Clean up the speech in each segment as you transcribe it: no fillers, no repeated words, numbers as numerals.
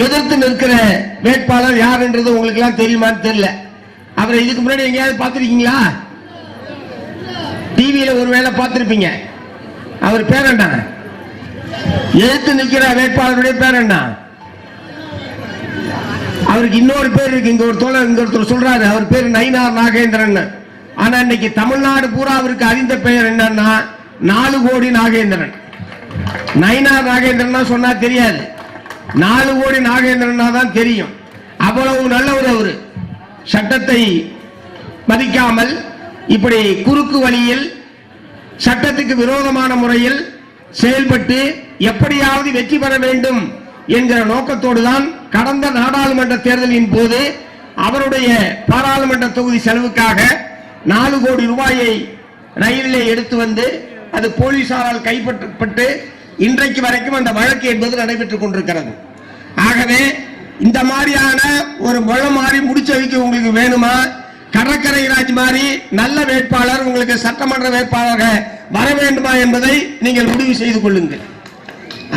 எதிர்த்து நிற்கிற வேட்பாளர் யார் என்றது உங்களுக்கு எல்லாம் தெரியுமான்னு தெரியல. அவரை இதுக்கு முன்னாடி எங்கேயாவது பார்த்திருக்கீங்களா? டிவியில ஒருவேளை பார்த்திருப்பீங்க. அவர் பேர் என்ன? எதிர்த்து நிற்கிற வேட்பாளருடைய பேர் என்ன? அவருக்கு இன்னொரு பேர் இருக்கு. இங்க ஒரு தோழர் இங்க ஒருத்தர் சொல்றாரு, அவர் பேர் நயினார் நாகேந்திரன். ஆனா இன்னைக்கு தமிழ்நாடு பூரா அவருக்கு அறிந்த பெயர் என்னன்னா 4 கோடி நாகேந்திரன். நயினார் நாகேந்திரன் சொன்னா தெரியாது, 4 கோடி நாகேந்திரன் தான் தெரியும். அவ்வளவு நல்லவர் அவரு. சட்டத்தை மதிக்காமல் இப்படி குறுக்கு வழியில் சட்டத்துக்கு விரோதமான முறையில் செயல்பட்டு எப்படியாவது வெற்றி பெற வேண்டும் என்கிற நோக்கத்தோடு தான் கடந்த நாடாளுமன்ற தேர்தலின் போது அவருடைய பாராளுமன்ற தொகுதி செலவுக்காக 4 கோடி ரூபாயை ரயிலில் எடுத்து வந்து அது போலீசாரால் கைப்பற்றப்பட்டு இன்றைக்கு வரைக்கும் அந்த வழக்கு என்பது நடைபெற்றுக் கொண்டிருக்கிறது. ஆகவே இந்த மாதிரியான ஒரு முழு மாறி முடிச்ச வைக்க உங்களுக்கு வேணுமா? கடற்கரை ராஜ் மாதிரி நல்ல வேட்பாளர் உங்களுக்கு சட்டமன்ற வேட்பாளராக வர வேண்டுமா என்பதை நீங்கள் முடிவு செய்து கொள்ளுங்கள்.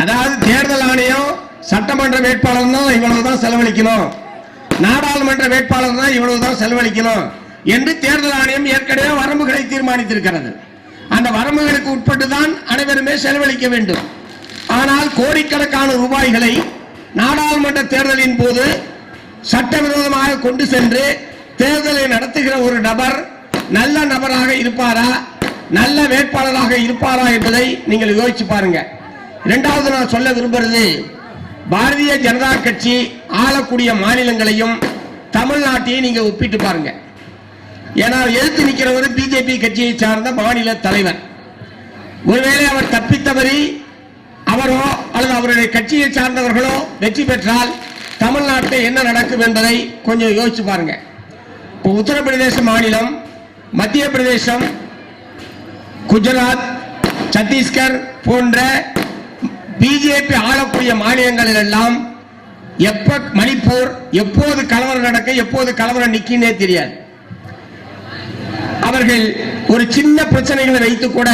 அதாவது தேர்தல் ஆணையம் சட்டமன்ற வேட்பாளர் தான் இவ்வளவுதான் செலவழிக்கணும், நாடாளுமன்ற வேட்பாளர் தான் இவ்வளவுதான் செலவழிக்கணும் என்று தேர்தல் ஆணையம் ஏற்கனவே வரம்புகளை தீர்மானித்திருக்கிறது. அந்த வரம்புகளுக்கு உட்பட்டு தான் அனைவருமே செலவழிக்க வேண்டும். ஆனால் கோடிக்கணக்கான ரூபாய்களை நாடாளுமன்ற தேர்தலின் போது சட்டவிரோதமாக கொண்டு சென்று தேர்தலை நடத்துகிற ஒரு நபர் நல்ல நபராக இருப்பாரா, நல்ல வேட்பாளராக இருப்பாரா என்பதை நீங்கள் யோசிச்சு பாருங்க. இரண்டாவது நான் சொல்ல விரும்புறது, பாரதிய ஜனதா கட்சி ஆளக்கூடிய மாநிலங்களையும் தமிழ்நாட்டையும் நீங்க ஒப்பிட்டு பாருங்க. ஏன்னா எதிர்த்து நிற்கிறவர் பிஜேபி கட்சியை சார்ந்த மாநில தலைவர். ஒருவேளை அவர் தப்பித்தவரி அவரோ அல்லது அவருடைய கட்சியை சார்ந்தவர்களோ வெற்றி பெற்றால் தமிழ்நாட்டில் என்ன நடக்கும் என்பதை கொஞ்சம் யோசிச்சு பாருங்க. இப்போ உத்தரப்பிரதேச மாநிலம், மத்திய பிரதேசம், குஜராத், சத்தீஸ்கர் போன்ற பிஜேபி ஆளக்கூடிய மாநிலங்களில் எல்லாம் மணிப்பூர் எப்போது கலவரம் நடக்க எப்போது கலவரம் நிற்கினே தெரியாது. அவர்கள் ஒரு சின்ன பிரச்சனைகளை வைத்து கூட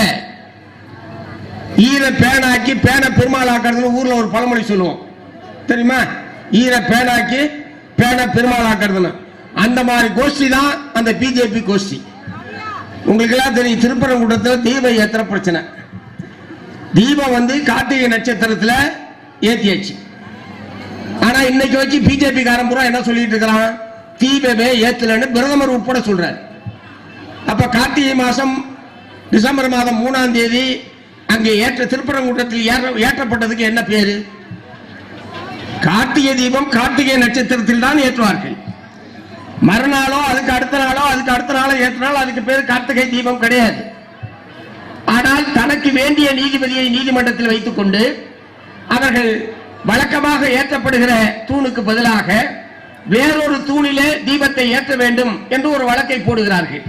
ஈர பேனாக்கி பேனை பெருமாளாக்குறது ஊர்ல ஒரு பழமொழி சொல்லுவோம் தெரியுமா? ஈர பேனாக்கி பேனை பெருமாளாக்குறதுன்னு அந்த மாதிரி கோஷ்டி தான் அந்த பிஜேபி கோஷ்டி. உங்களுக்கு எல்லாம் தெரியும், திருப்பரங்குன்றத்தில் தீபம் ஏத்துற பிரச்சனை. தீபம் வந்து கார்த்திகை நட்சத்திரத்தில் ஏத்தியாச்சு. ஆனா இன்னைக்கு வச்சு பிஜேபி காரன் பூரா என்ன சொல்லிட்டு இருக்கிறான்? தீபமே ஏத்தலன்னு பிரதமர் உட்பட சொல்றாரு. அப்ப கார்த்திகை மாசம் டிசம்பர் மாதம் 3ஆம் தேதி அங்கே திருப்பரங்குன்றத்தில் ஏற்றப்பட்டதுக்கு என்ன பேரு? கார்த்திகை தீபம் கார்த்திகை நட்சத்திரத்தில் தான் ஏற்றுவார்கள். மறுநாளோ அதுக்கு அடுத்த நாளோ அதுக்கு அடுத்த நாளோ ஏற்றினால் அதுக்கு பேர் கார்த்திகை தீபம் கிடையாது. ஆனால் தனக்கு வேண்டிய நீதிபதியை நீதிமன்றத்தில் வைத்துக் கொண்டு அவர்கள் வழக்கமாக ஏற்றப்படுகிற தூணுக்கு பதிலாக வேறொரு தூணிலே தீபத்தை ஏற்ற வேண்டும் என்று ஒரு வழக்கை போடுகிறார்கள்.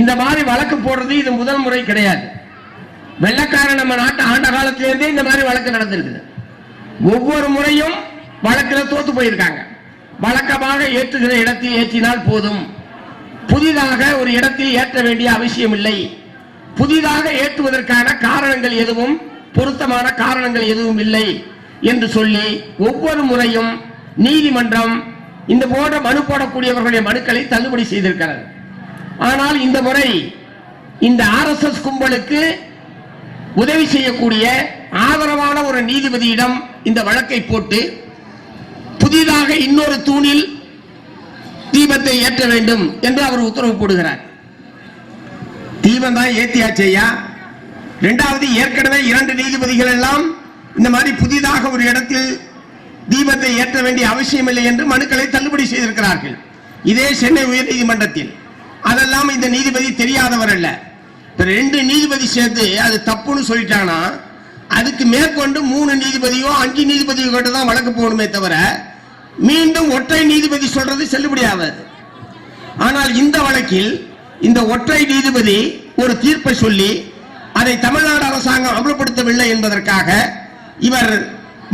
இந்த மாதிரி வழக்கு போடுறது இது முதல் முறை கிடையாது. வெள்ளக்காரன் நம்ம நாட்டு ஆண்ட காலத்திலிருந்தே இந்த மாதிரி வழக்கு நடந்திருக்குது. ஒவ்வொரு முறையும் வழக்கில் தோத்து போயிருக்காங்க. வழக்கமாக ஏற்றுகிற இடத்தில் ஏற்றினால் போதும், புதிதாக ஒரு இடத்தில் ஏற்ற வேண்டிய அவசியம் இல்லை. புதிதாக ஏற்றுவதற்கான காரணங்கள் எதுவும் பொருத்தமான காரணங்கள் எதுவும் இல்லை என்று சொல்லி ஒவ்வொரு முறையும் நீதிமன்றம் இந்த போன்ற மனு போடக்கூடியவர்களுடைய மனுக்களை தள்ளுபடி செய்திருக்கிறது. ஆனால் இந்த முறை இந்த RSS கும்பலுக்கு உதவி செய்யக்கூடிய ஆதரவான ஒரு நீதிபதியிடம் இந்த வழக்கை போட்டு புதிதாக இன்னொரு தூணில் தீபத்தை ஏற்ற வேண்டும் என்று அவர் உத்தரவு போடுகிறார். தீபம் தான் ஏத்தியாச்சையா. இரண்டாவது, ஏற்கனவே 2 நீதிபதிகள் எல்லாம் இந்த மாதிரி புதிதாக ஒரு இடத்தில் தீபத்தை ஏற்ற வேண்டிய அவசியம் இல்லை என்று மனுக்களை தள்ளுபடி செய்திருக்கிறார்கள். இதே சென்னை உயர் நீதிமன்றத்தில். அதெல்லாம் இந்த நீதிபதி தெரியாதவர் அல்ல. 2 நீதிபதி சேர்த்து அது தப்புன்னு சொல்லிட்டாங்கன்னா அதுக்கு மேற்கொண்டு 3 நீதிபதியோ 5 நீதிபதியோ கிட்ட தான் வழக்கு போகணுமே தவிர மீண்டும் ஒற்றை நீதிபதி சொல்றது செல்லுபடி ஆகாது. ஆனால் இந்த வழக்கில் இந்த ஒற்றை நீதிபதி ஒரு தீர்ப்பை சொல்லி அதை தமிழ்நாடு அரசாங்கம் அமல்படுத்தவில்லை என்பதற்காக இவர்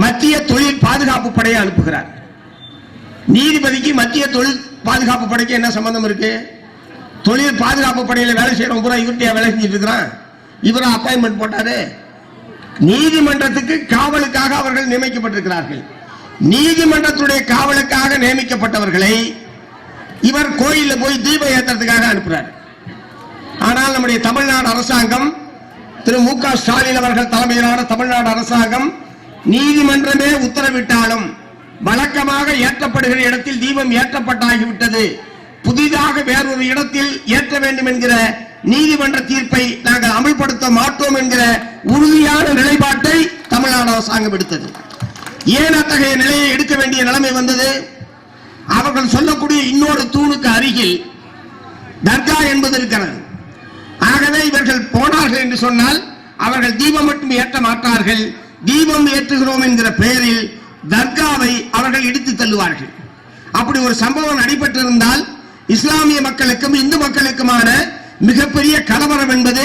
மத்திய தொழில் பாதுகாப்பு படையை அனுப்புகிறார். நீதிபதிக்கு மத்திய தொழில் பாதுகாப்பு படைக்கு என்ன சம்பந்தம் இருக்கு? தொழில் பாதுகாப்பு படையில வேலை செய்யறவங்க பூரா இவர்கிட்ட வேலை செஞ்சுட்டு இருக்கிறான். இவரை அப்பாயின்மெண்ட் போட்டாரு. நீதிமன்றத்துக்கு காவலுக்காக அவர்கள் நியமிக்கப்பட்டிருக்கிறார்கள். நீதிமன்றத்துடைய காவலுக்காக நியமிக்கப்பட்டவர்களை இவர் கோயில்ல போய் தீபம் ஏற்றுறதுக்காக அனுப்புறார். ஆனால் நம்முடைய தமிழ்நாடு அரசாங்கம், திரு மு.க. ஸ்டாலின் அவர்கள் தலைமையிலான தமிழ்நாடு அரசாங்கம் நீதிமன்றமே உத்தரவிட்டாலும் வழக்கமாக ஏற்றப்படுகிற இடத்தில் தீபம் ஏற்றப்பட்டாகிவிட்டது, புதிதாக வேறொரு இடத்தில் ஏற்ற வேண்டும் என்கிற நீதிமன்ற தீர்ப்பை நாங்கள் அமல்படுத்த மாட்டோம் என்கிற உறுதியான நிலைப்பாட்டை தமிழ்நாடு அரசாங்கம் எடுத்தது. ஏன் அத்தகைய நிலையை எடுக்க வேண்டிய நிலைமை வந்தது? அவர்கள் சொல்லக்கூடிய இன்னொரு தூணுக்கு அருகில் தர்கா என்பது இருக்கிறது. ஆகவே இவர்கள் போனார்கள் என்று சொன்னால் அவர்கள் தீபம் மட்டும் ஏற்ற மாட்டார்கள், தீபம் ஏற்றுகிறோம் என்கிற பெயரில் தர்காவை அவர்கள் இடித்து தள்ளுவார்கள். அப்படி ஒரு சம்பவம் நடைபெற்றிருந்தால் இஸ்லாமிய மக்களுக்கும் இந்து மக்களுக்குமான மிகப்பெரிய கலவரம் என்பது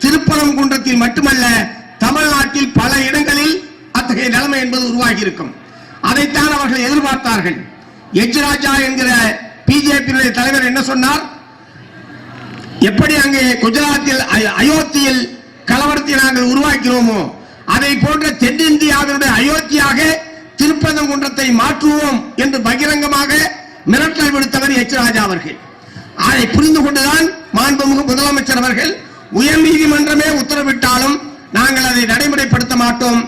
திருப்பரங்குன்றத்தில் மட்டுமல்ல, தமிழ்நாட்டில் பல இடங்களில் அத்தகைய நிலைமை என்பது உருவாகி இருக்கும். அதைத்தான் அவர்கள் எதிர்பார்த்தார்கள். எச் ராஜா என்கிற பிஜேபி தலைவர் என்ன சொன்னார்? எப்படி அங்கே குஜராத்தில் அயோத்தியில் கலவரத்தை நாங்கள் உருவாக்கிறோமோ அதை போன்ற தென்னிந்தியாவினுடைய அயோத்தியாக திருப்பரங்குன்றத்தை மாற்றுவோம் என்று பகிரங்கமாக மிரட்டல் விடுத்தவர் எச் ராஜா அவர்கள். அதை புரிந்து கொண்டுதான் மாண்புமிகு முதலமைச்சர் அவர்கள் உயர் நீதிமன்றமே உத்தரவிட்டாலும் நாங்கள் அதை நடைமுறைப்படுத்த மாட்டோம்,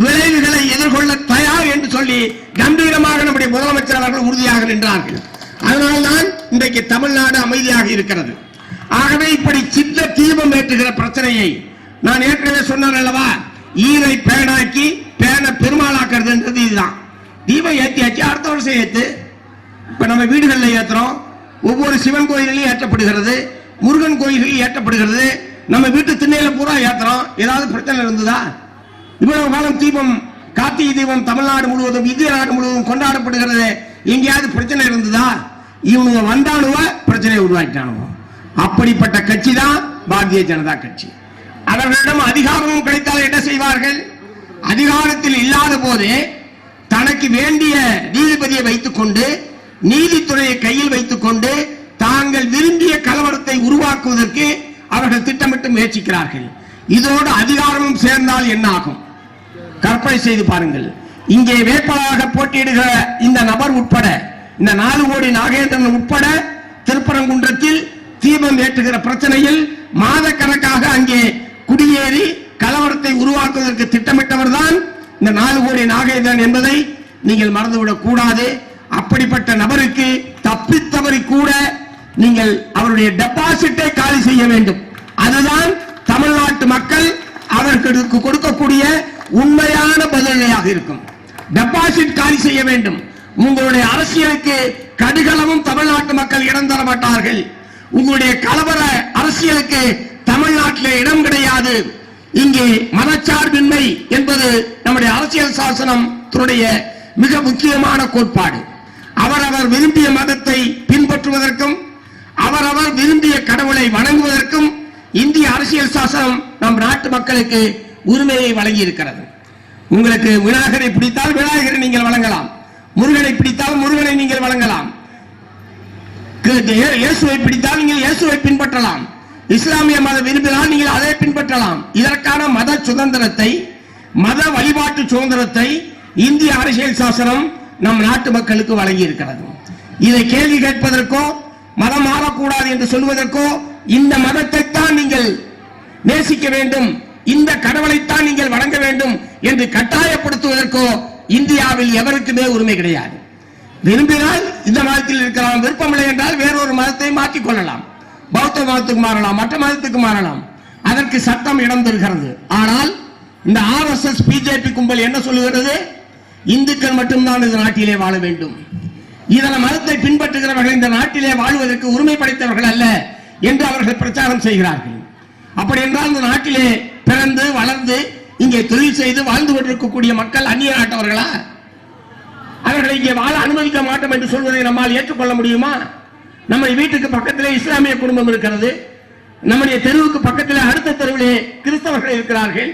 விளைவுகளை எதிர்கொள்ள தயார் என்று சொல்லி கம்பீரமாக நம்முடைய முதலமைச்சர் அவர்கள் உறுதியாக நின்றார்கள். அதனால்தான் இன்றைக்கு தமிழ்நாடு அமைதியாக இருக்கிறது. ஆகவே இப்படி சின்ன தீபம் ஏற்றுகிற பிரச்சனையை நான் ஏற்கனவே சொன்னேன் அல்லவா, ஈரை பேனாக்கி பேன பெருமாளாக்குறது இதுதான். தீபம் ஏற்றியாச்சு, அடுத்த வருஷம் ஏத்து. இப்ப நம்ம வீடுகளில் ஏற்றுறோம், ஒவ்வொரு சிவன் கோயிலையும் ஏற்றப்படுகிறது, முருகன் கோயில்களில் ஏற்றப்படுகிறது, நம்ம வீட்டு திண்ணையில பூரா ஏற்றுறோம். ஏதாவது பிரச்சனை இருந்ததா? இவ்வளவு காலம் தீபம், கார்த்திகை தீபம் தமிழ்நாடு முழுவதும் இந்திய நாடு முழுவதும் கொண்டாடப்படுகிறது, எங்கேயாவது பிரச்சனை இருந்ததா? இவங்க வந்தானுவ பிரச்சனையை உருவாக்கிட்டானுவோ. அப்படிப்பட்ட கட்சி தான் பாரதிய ஜனதா கட்சி. அவர்களிடம் அதிகாரமும் கிடைத்தால் என்ன செய்வார்கள்? அதிகாரத்தில் இல்லாத போதே தனக்கு வேண்டிய நீதிபதியை வைத்துக் கொண்டு, நீதித்துறையை கையில் வைத்துக் கொண்டு தாங்கள் விரும்பிய கலவரத்தை உருவாக்குவதற்கு அவர்கள் திட்டமிட்டு முயற்சிக்கிறார்கள். இதோடு அதிகாரமும் சேர்ந்தால் என்ன ஆகும்? கற்பனை செய்து பாருங்கள். இங்கே வேட்பாளராக போட்டியிடுகிற இந்த நபர் உட்பட, இந்த 4 கோடி நாகேந்திரன் உட்பட திருப்பரங்குன்றத்தில் தீபம் ஏற்றுகிற பிரச்சனையில் மாதக்கணக்காக அங்கே குடியேறி கலவரத்தை உருவாக்குவதற்கு திட்டமிட்டவர் தான் இந்த 4 கோடி நாகேந்திரன் என்பதை நீங்கள் மறந்துவிடக் கூடாது. அப்படிப்பட்ட நபருக்கு தப்பித்தவரை கூட நீங்கள் அவருடைய டெபாசிட்டை காலி செய்ய வேண்டும். அதுதான் தமிழ்நாட்டு மக்கள் அவர்களுக்கு கொடுக்கக்கூடிய உண்மையான பதிலடியாக இருக்கும். டெபாசிட் காலி செய்ய வேண்டும். உங்களுடைய அரசியலுக்கு கடுகளவும் தமிழ்நாட்டு மக்கள் இடம் தர மாட்டார்கள். உங்களுடைய கலவர அரசியலுக்கு தமிழ்நாட்டிலே இடம் கிடையாது. இங்கே மதச்சார்பின்மை என்பது நம்முடைய அரசியல் சாசனம் மிக முக்கியமான கோட்பாடு. அவரவர் விரும்பிய மதத்தை பின்பற்றுவதற்கும் அவரவர் விரும்பிய கடவுளை வணங்குவதற்கும் இந்திய அரசியல் சாசனம் நம் நாட்டு மக்களுக்கு உரிமையை வழங்கி இருக்கிறது. உங்களுக்கு விநாயகரை பிடித்தால் விநாயகரை நீங்கள் வழங்கலாம், முருகனை பிடித்தால் முருகனை நீங்கள் வழங்கலாம், இயேசுவை பிடித்தால் நீங்கள் இயேசுவை பின்பற்றலாம், இஸ்லாமிய மத விரும்பினால் நீங்கள் அதை பின்பற்றலாம். இதற்கான மத சுதந்திரத்தை, மத வழிபாட்டு சுதந்திரத்தை இந்திய அரசியல் சாசனம் நம் நாட்டு மக்களுக்கு வழங்கி இருக்கிறது. இதை கேள்வி கேட்பதற்கோ மதம் மாறக்கூடாது என்று சொல்வதற்கோ, இந்த மதத்தை தான் நீங்கள் நேசிக்க வேண்டும், இந்த கடவுளைத்தான் நீங்கள் வணங்க வேண்டும் என்று கட்டாயப்படுத்துவதற்கோ இந்தியாவில் எவருக்குமே உரிமை கிடையாது. விரும்பினால் இந்த மதத்தில் இருக்கலாம், விருப்பமில்லை என்றால் வேறொரு மதத்தை மாற்றிக் கொள்ளலாம், பௌத்த மதத்துக்கு மாறலாம், மற்ற மதத்துக்கு மாறலாம், அதற்கு சட்டம் இடம் தருகிறது. ஆனால் இந்த RSS பிஜேபி கும்பல் என்ன சொல்லுகிறது? இந்துக்கள் மட்டும்தான் இந்த நாட்டிலே வாழ வேண்டும், இதர மதத்தை பின்பற்றுகிறவர்கள் இந்த நாட்டிலே வாழ்வதற்கு உரிமை படைத்தவர்கள் அல்ல என்று அவர்கள் பிரச்சாரம் செய்கிறார்கள். அப்படி என்றால் இந்த நாட்டிலே பிறந்து வளர்ந்து இங்கே தொழில் செய்து வாழ்ந்து கொண்டிருக்கக்கூடிய மக்கள் அந்நிய நாட்டவர்களா? அவர்களை இங்கே வாழ அனுமதிக்க மாட்டோம் என்று சொல்வதை நம்மால் ஏற்றுக்கொள்ள முடியுமா? நம்ம வீட்டுக்கு பக்கத்திலே இஸ்லாமிய குடும்பம் இருக்கிறது, நம்முடைய தெருவுக்கு பக்கத்திலே அடுத்த தெருவிலே கிறிஸ்தவர்கள் இருக்கிறார்கள்.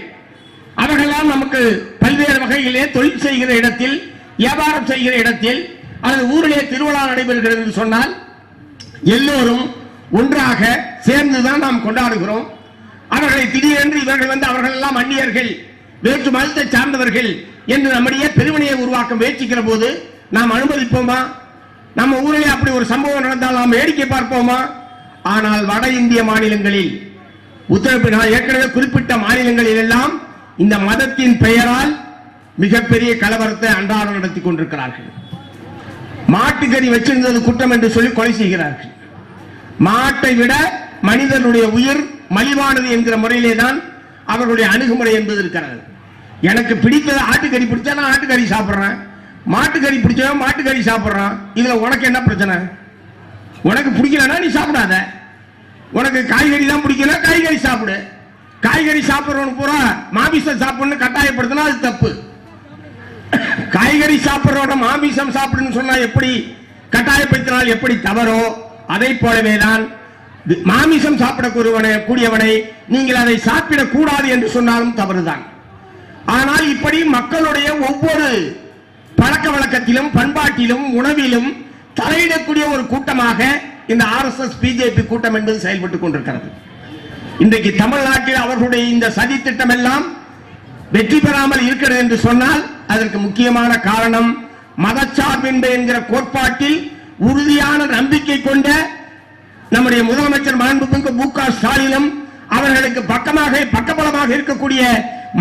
அவர்களெல்லாம் நமக்கு பல்வேறு வகையிலே தொழில் செய்கிற இடத்தில், வியாபாரம் செய்கிற இடத்தில், அல்லது ஊரிலே திருவிழா நடைபெறுகிறது என்று சொன்னால் எல்லோரும் ஒன்றாக சேர்ந்துதான் நாம் கொண்டாடுகிறோம். அவர்களை திடீரென்று இவர்கள் வந்து அவர்கள் எல்லாம் அந்நியர்கள், வேற்று மதத்தை சார்ந்தவர்கள் என்று நம்முடைய பெருமனையை உருவாக்க முயற்சிக்கிற போது நாம் அனுமதிப்போமா? நம்ம ஊரிலே அப்படி ஒரு சம்பவம் நடந்தால் நாம் வேடிக்கை பார்ப்போமா? ஆனால் வட இந்திய மாநிலங்களில், உத்தரப்பிரதேச, ஏற்கனவே குறிப்பிட்ட மாநிலங்களில் எல்லாம் இந்த மதத்தின் பெயரால் மிகப்பெரிய கலவரத்தை அன்றாடம் நடத்தி கொண்டிருக்கிறார்கள். மாட்டுக்கறி வச்சிருந்தது குற்றம் என்று சொல்லி கொலை செய்கிறார்கள். மாட்டை விட மனிதனுடைய உயிர் மலிவானது என்கிற முறையிலே தான் அவர்களுடைய அணுகுமுறை என்பது இருக்கிறது. எனக்கு பிடித்தது ஆட்டுக்கறி, பிடிச்சா நான் ஆட்டுக்கறி சாப்பிடுறேன், மாட்டுக்கறி பிடிச்சவன் மாட்டுக்கறி சாப்பிடுறான். இதுல உனக்கு என்ன பிரச்சனை? உனக்கு பிடிக்கலன்னா நீ சாப்பிடாத. உனக்கு காய்கறி தான் பிடிக்கல, காய்கறி சாப்பிடு. காய்கறி சாப்பிடுறவனு பூரா மாமிசம் சாப்பிடணும் கட்டாயப்படுத்தினா அது தப்பு. காய்கறி சாப்பிடுறவன மாமிசம் சாப்பிடுன்னு சொன்னா எப்படி, கட்டாயப்படுத்தினால் எப்படி தவறோ, அதை போலவே தான் மாமிசம் சாப்பிடக்கூடியவனை நீங்கள் அதை சாப்பிடக் கூடாது என்று சொன்னாலும் தவறுதான். ஆனால் இப்படி மக்களுடைய ஒவ்வொரு பழக்க வழக்கத்திலும் பண்பாட்டிலும் உணவிலும் தலையிடக்கூடிய ஒரு கூட்டமாக இந்த RSS பிஜேபி கூட்டம் என்பது செயல்பட்டுக் கொண்டிருக்கிறது. இன்றைக்கு தமிழ்நாட்டில் அவர்களுடைய இந்த சதி திட்டம் எல்லாம் வெற்றி பெறாமல் இருக்கிறது என்று சொன்னால் அதற்கு முக்கியமான காரணம் மதச்சார்பின்மை என்கிற கோட்பாட்டில் உறுதியான நம்பிக்கை கொண்ட நம்முடைய முதலமைச்சர் மாண்புமிகு மு.க. ஸ்டாலினும் அவர்களுக்கு பக்கபலமாக இருக்கக்கூடிய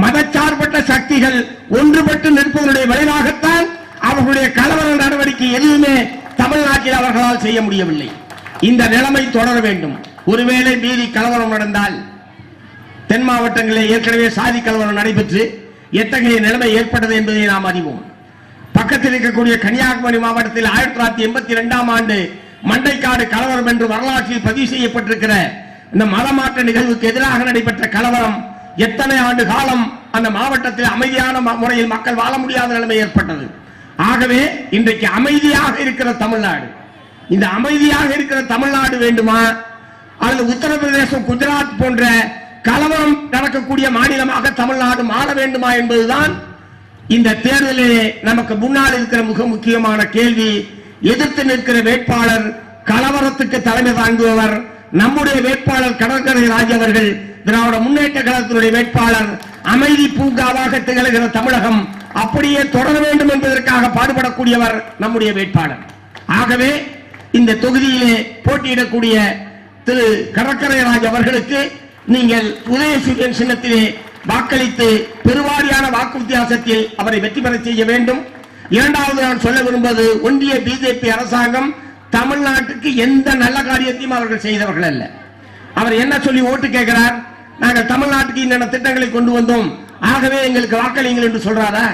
மதச்சார்பற்ற சக்திகள் ஒன்றுபட்டு நிற்பதனுடைய விளைவாகத்தான் அவர்களுடைய கலவர நடவடிக்கை எதுவுமே தமிழ்நாட்டில் அவர்களால் செய்ய முடியவில்லை. இந்த நிலைமை தொடர வேண்டும். ஒருவேளை மீறி கலவரம் நடந்தால், தென் மாவட்டங்களில் ஏற்கனவே சாதி கலவரம் நடைபெற்று எத்தகைய நிலைமை ஏற்பட்டது என்பதை நாம் அறிவோம். பக்கத்தில் இருக்கக்கூடிய கன்னியாகுமரி மாவட்டத்தில் 1982ஆம் ஆண்டு மண்டைக்காடு கலவரம் என்று வரலாற்றில் பதிவு செய்யப்பட்டிருக்கிற இந்த மதமாற்ற நிகழ்வுக்கு எதிராக நடைபெற்ற கலவரம் எத்தனை ஆண்டு காலம் அந்த மாவட்டத்தில் அமைதியான முறையில் மக்கள் வாழ முடியாத நிலைமை ஏற்பட்டது. ஆகவே இன்றைக்கு அமைதியாக இருக்கிற தமிழ்நாடு, இந்த அமைதியாக இருக்கிற தமிழ்நாடு வேண்டுமா, அல்லது உத்தரப்பிரதேசம், குஜராத் போன்ற கலவரம் நடக்கக்கூடிய மாநிலமாக தமிழ்நாடு மாற வேண்டுமா என்பதுதான் இந்த தேர்தலிலே நமக்கு முன்னால் இருக்கிற மிக முக்கியமான கேள்வி. எதிர்த்து நிற்கிற வேட்பாளர் கலவரத்துக்கு தலைமை தாங்குபவர் நம்முடைய வேட்பாளர் கடற்கரை ராஜ் அவர்கள். திராவிட முன்னேற்ற கழகத்தினுடைய வேட்பாளர் அமைதி பூங்காவாக திகழ்கிற தமிழகம் அப்படியே தொடர வேண்டும் என்பதற்காக பாடுபடக்கூடியவர் நம்முடைய வேட்பாளர். ஆகவே இந்த தொகுதியிலே போட்டியிடக்கூடிய திரு கடற்கரை ராஜ் அவர்களுக்கு நீங்கள் உதயசூரியன் சின்னத்திலே வாக்களித்து பெருவாரியான வாக்கு வித்தியாசத்தில் அவரை வெற்றி பெற செய்ய வேண்டும். இரண்டாவது நான் சொல்ல விரும்புவது, ஒன்றிய பிஜேபி அரசாங்கம் தமிழ்நாட்டுக்கு எந்த நல்ல காரியத்தையும் அவர்கள் செய்தவர்கள் அல்ல. அவர் என்ன சொல்லி ஓட்டு கேட்கிறார்? நாங்கள் தமிழ்நாட்டுக்கு இந்த திட்டங்களை கொண்டு வந்தோம், ஆகவே எங்களுக்கு வாக்களிங்கள் என்று சொல்றாரா?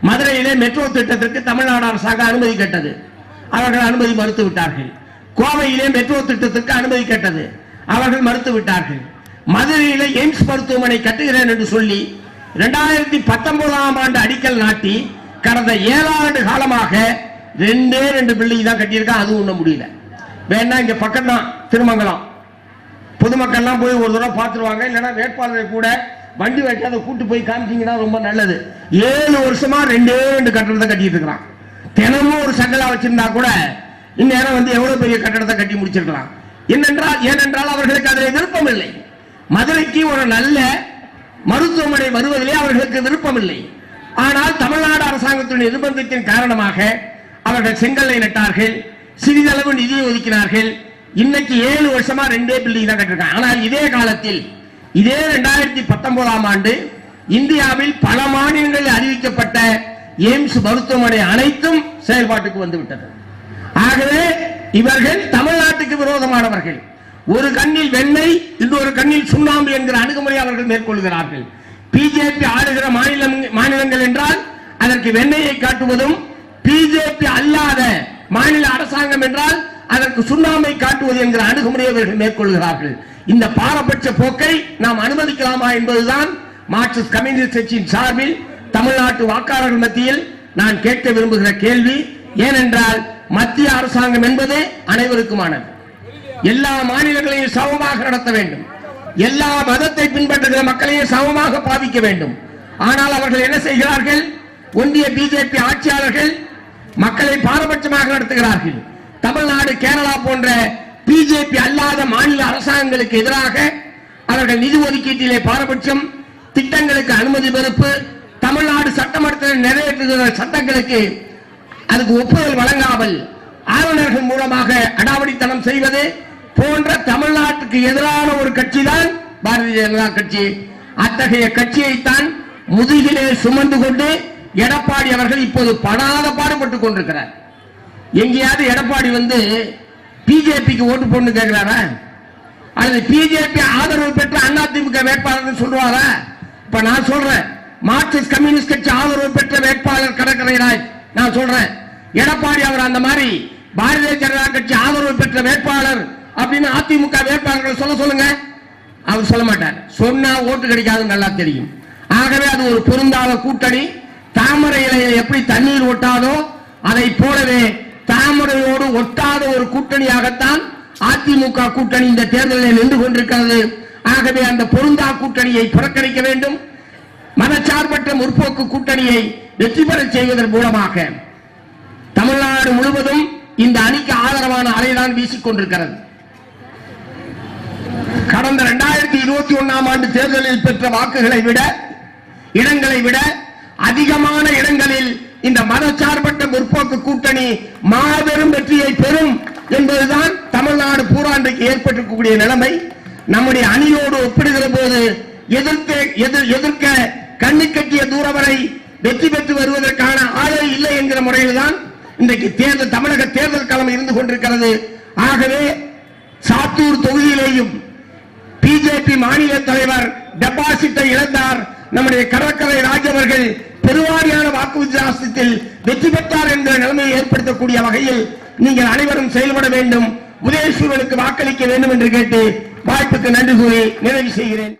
மதுரையிலே மெட்ரோ திட்டத்திற்கு தமிழ்நாடு அரசாங்கம் அனுமதி கேட்டது, அவர்கள் அனுமதி மறுத்து விட்டார்கள். கோவையிலே மெட்ரோ திட்டத்திற்கு அனுமதி கேட்டது, அவர்கள் மறுத்து விட்டார்கள். மதுரையிலே எய்ம்ஸ் மருத்துவமனை கட்டுகிறேன் என்று சொல்லி 2019ஆம் ஆண்டு அடிக்கல் நாட்டி கடந்த 7 ஆண்டு காலமாக 2 பில்டிங் தான் கட்டியிருக்கான், அது ஒண்ணு முடியல. வேணா இங்க பக்கம் தான் திருமங்கலம், பொதுமக்கள்லாம் போய் ஒரு தடவை பார்த்துருவாங்க, இல்லைன்னா வேட்பாளரை கூட வண்டி வைக்காத கூட்டு போய் காமிச்சீங்கன்னா ரொம்ப நல்லது. 7 வருஷமா 2 கட்டடத்தை கட்டிட்டு இருக்கிறான். தினமும் ஒரு சங்கலா வச்சிருந்தா கூட இந்நேரம் எவ்வளவு பெரிய கட்டடத்தை கட்டி முடிச்சிருக்கலாம். ஏனென்றால் அவர்களுக்கு அதில் விருப்பம் இல்லை. மதுரைக்கு ஒரு நல்ல மருத்துவமனை வருவதிலே அவர்களுக்கு விருப்பம் இல்லை. ஆனால் தமிழ்நாடு அரசாங்கத்தின் நிர்பந்தத்தின் காரணமாக அவர்கள் செங்கல்லை நட்டார்கள், சிறிதளவு நிதியை ஒதுக்கினார்கள். இன்னைக்கு 7 வருஷமா 2 பில்டிங் தான் கட்டிருக்காங்க. ஆனால் இதே காலத்தில், இதே 2019ஆம் ஆண்டு இந்தியாவில் பல மாநிலங்களில் அறிவிக்கப்பட்ட எய்ம்ஸ் மருத்துவமனை அனைத்தும் செயல்பாட்டுக்கு வந்துவிட்டது. ஆகவே இவர்கள் தமிழ்நாட்டுக்கு விரோதமானவர்கள். ஒரு கண்ணில் வெண்ணெய், இன்னொரு கண்ணில் சுண்ணாம்பு என்கிற அணுகுமுறை அவர்கள் மேற்கொள்கிறார்கள். பிஜேபி ஆளுகிற மாநிலங்கள் என்றால் அதற்கு வெண்ணெயை காட்டுவதும், பிஜேபி அல்லாத மாநில அரசாங்கம் என்றால் அதற்கு சுண்ணாம்பை காட்டுவது என்கிற அணுகுமுறையை அவர்கள் மேற்கொள்கிறார்கள். இந்த பாரபட்ச போக்கை நாம் அனுமதிக்கலாமா என்பதுதான் மார்க்சிஸ்ட் கம்யூனிஸ்ட் கட்சியின் சார்பில் தமிழ்நாட்டு வாக்காளர்கள் மத்தியில் நான் கேட்க விரும்புகிற கேள்வி. ஏனென்றால் மத்திய அரசாங்கம் என்பது அனைவருக்குமானது. எல்லா மாநிலங்களையும் சமமாக நடத்த வேண்டும், எல்லா மதத்தை பின்பற்றுகிற மக்களையும் சமமாக பாதிக்க வேண்டும். ஆனால் அவர்கள் என்ன செய்கிறார்கள்? ஒன்றிய பிஜேபி ஆட்சியாளர்கள் மக்களை பாரபட்சமாக நடத்துகிறார்கள். தமிழ்நாடு, கேரளா போன்ற பிஜேபி அல்லாத மாநில அரசாங்கங்களுக்கு எதிராக அவர்கள் நிதி ஒதுக்கீட்டிலே பாரபட்சம், திட்டங்களுக்கு அனுமதி மறுப்பு, தமிழ்நாடு சட்டமன்றத்தில் நிறைவேற்றுகிற சட்டங்களுக்கு அதுக்கு ஒப்புதல் வழங்காமல் ஆளுநர்கள் மூலமாக அடாவடித்தனம் செய்வது போன்ற தமிழ்நாட்டுக்கு எதிரான ஒரு கட்சி தான் பாரதிய ஜனதா கட்சி. அத்தகைய கட்சியைத்தான் முதுகிலே சுமந்து கொண்டு எடப்பாடி அவர்கள் இப்போது படாத பாடுபட்டுக் கொண்டிருக்கிறார். எங்கேயாவது எடப்பாடி பிஜேபிக்கு ஓட்டு போட்டு கேட்கிறாரா, அல்லது பிஜேபி ஆதரவு பெற்ற அதிமுக வேட்பாளர் சொல்றாரா? இப்ப நான் சொல்றேன், மார்க்சிஸ்ட் கம்யூனிஸ்ட் கட்சி ஆதரவு பெற்ற வேட்பாளர் கடற்கரை ராஜ். நான் சொல்றேன், எடப்பாடி அவர் அந்த மாதிரி பாரதிய ஜனதா கட்சி ஆதரவு பெற்ற வேட்பாளர் அப்படின்னு அதிமுக வேட்பாளர்கள் சொல்லுங்க. அவர் சொல்ல மாட்டார். சொன்னா ஓட்டு கிடைக்காது நல்லா தெரியும். ஆகவே அது ஒரு பொருந்தாத கூட்டணி. தாமரை இலையில் எப்படி தண்ணீர் ஒட்டாதோ அதை போலவே தாமரையோடு ஒட்டாத ஒரு கூட்டணியாகத்தான் அதிமுக கூட்டணி இந்த தேர்தலில் நின்று கொண்டிருக்கிறது. ஆகவே அந்த பொருந்தா கூட்டணியை புறக்கணிக்க வேண்டும். மதச்சார்பற்ற முற்போக்கு கூட்டணியை வெற்றி பெற செய்வதன் மூலமாக தமிழ்நாடு முழுவதும் இந்த அணிக்கு ஆதரவான அலைதான் வீசிக்கொண்டிருக்கிறது. கடந்த 2021 ஆண்டு தேர்தலில் பெற்ற வாக்குகளை விட இடங்களை விட அதிகமான இடங்களில் இந்த மதச்சார்பற்ற முற்போக்கு கூட்டணி மாபெரும் வெற்றியை பெறும் என்பதுதான் தமிழ்நாடு பூரா இன்றைக்கு ஏற்பட்டிருக்கக்கூடிய நிலைமை. நம்முடைய அணியோடு ஒப்பிடுகிற போது எதிர்க்க கண்ணி கட்டிய தூரம் வரை வெற்றி பெற்று வருவதற்கான ஆளே இல்லை என்கிற முறையில் தான் இன்றைக்கு தமிழக தேர்தல் களம் இருந்து கொண்டிருக்கிறது. ஆகவே சாத்தூர் தொகுதியிலேயும் பிஜேபி மாநில தலைவர் டெபாசிட்டை இழந்தார். நம்முடைய கடற்கரை ராஜ் அவர்கள் பெருவாரியான வாக்கு வித்தியாசத்தில் வெற்றி பெற்றார் என்ற நிலைமையை ஏற்படுத்தக்கூடிய வகையில் நீங்கள் அனைவரும் செயல்பட வேண்டும். உதயசூரனுக்கு வாக்களிக்க வேண்டும் என்று கேட்டு வாய்ப்புக்கு நன்றி கூறி நிறைவு செய்கிறேன்.